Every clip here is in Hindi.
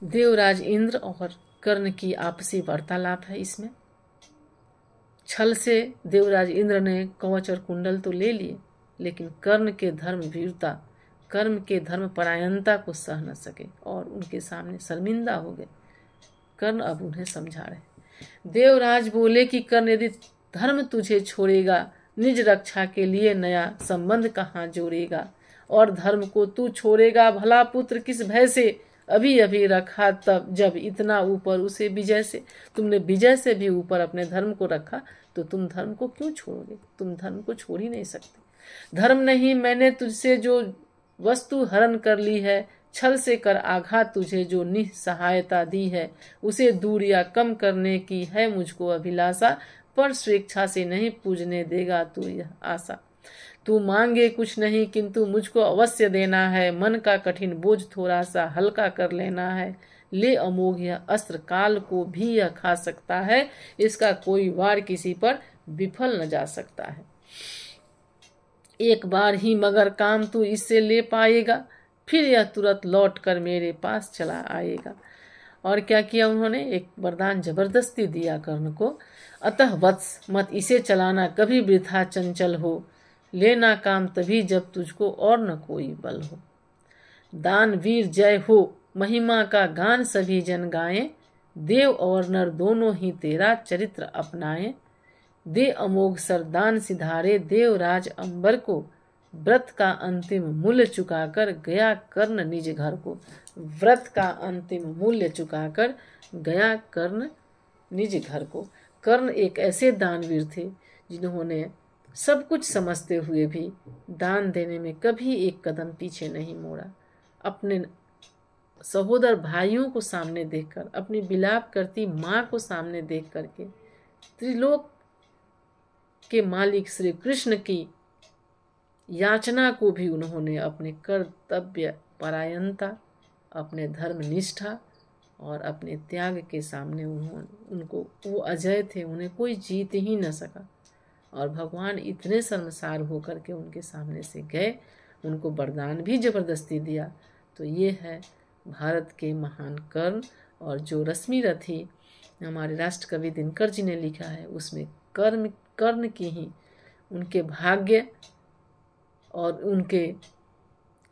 देवराज इंद्र और कर्ण की आपसी वार्तालाप है इसमें। छल से देवराज इंद्र ने कवच और कुंडल तो ले लिए, लेकिन कर्ण के धर्म वीरता, कर्म के धर्म परायणता को सह न सके और उनके सामने शर्मिंदा हो गए। कर्ण अब उन्हें समझा रहे। देवराज बोले कि कर्ण, यदि धर्म तुझे छोड़ेगा, निज रक्षा के लिए नया संबंध कहाँ जोड़ेगा, और धर्म को तू छोड़ेगा भला पुत्र किस भय से, अभी अभी रखा तब जब इतना ऊपर उसे विजय से। तुमने विजय से भी ऊपर अपने धर्म को रखा, तो तुम धर्म को क्यों छोड़ोगे? तुम धर्म को छोड़ ही नहीं सकते। धर्म नहीं मैंने तुझसे जो वस्तु हरण कर ली है, छल से कर आघात तुझे जो निसहायता दी है, उसे दूर या कम करने की है मुझको अभिलाषा, पर स्वेच्छा से नहीं पूजने देगा तू यह आशा। तू मांगे कुछ नहीं किंतु मुझको अवश्य देना है, मन का कठिन बोझ थोड़ा सा हल्का कर लेना है। ले अमोघ यह अस्त्र, काल को भी यह खा सकता है, इसका कोई वार किसी पर विफल न जा सकता है। एक बार ही मगर काम तू इससे ले पाएगा, फिर यह तुरंत लौट कर मेरे पास चला आएगा। और क्या किया उन्होंने? एक वरदान जबरदस्ती दिया कर्ण को। अतः वत्स मत इसे चलाना कभी वृथा चंचल हो, लेना काम तभी जब तुझको और न कोई बल हो। दान वीर जय हो, महिमा का गान सभी जन गाएं, देव और नर दोनों ही तेरा चरित्र अपनाएं। दे अमोघ सरदान सिधारे देवराज अंबर को, व्रत का अंतिम मूल्य चुकाकर गया कर्ण निज घर को। व्रत का अंतिम मूल्य चुकाकर गया कर्ण निज घर को। कर्ण एक ऐसे दानवीर थे जिन्होंने सब कुछ समझते हुए भी दान देने में कभी एक कदम पीछे नहीं मोड़ा। अपने सहोदर भाइयों को सामने देखकर, अपनी बिलाप करती माँ को सामने देख करके, त्रिलोक के मालिक श्री कृष्ण की याचना को भी उन्होंने अपने कर्तव्य परायणता, अपने धर्म निष्ठा और अपने त्याग के सामने उनको वो अजय थे, उन्हें कोई जीत ही न सका। और भगवान इतने शर्मसार होकर के उनके सामने से गए, उनको वरदान भी जबरदस्ती दिया। तो ये है भारत के महान कर्ण। और जो रश्मि रथी हमारे राष्ट्र कवि दिनकर जी ने लिखा है, उसमें कर्ण की ही उनके भाग्य और उनके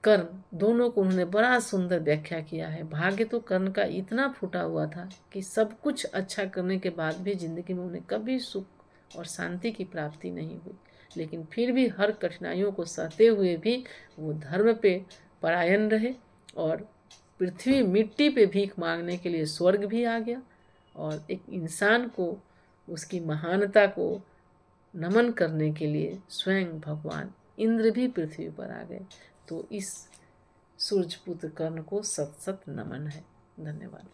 कर्म दोनों को उन्होंने बड़ा सुंदर व्याख्या किया है। भाग्य तो कर्ण का इतना फूटा हुआ था कि सब कुछ अच्छा करने के बाद भी जिंदगी में उन्हें कभी सुख और शांति की प्राप्ति नहीं हुई, लेकिन फिर भी हर कठिनाइयों को सहते हुए भी वो धर्म पे परायण रहे और पृथ्वी मिट्टी पे भीख मांगने के लिए स्वर्ग भी आ गया। और एक इंसान को उसकी महानता को नमन करने के लिए स्वयं भगवान इंद्र भी पृथ्वी पर आ गए। तो इस सूर्यपुत्र कर्ण को सत सत नमन है। धन्यवाद।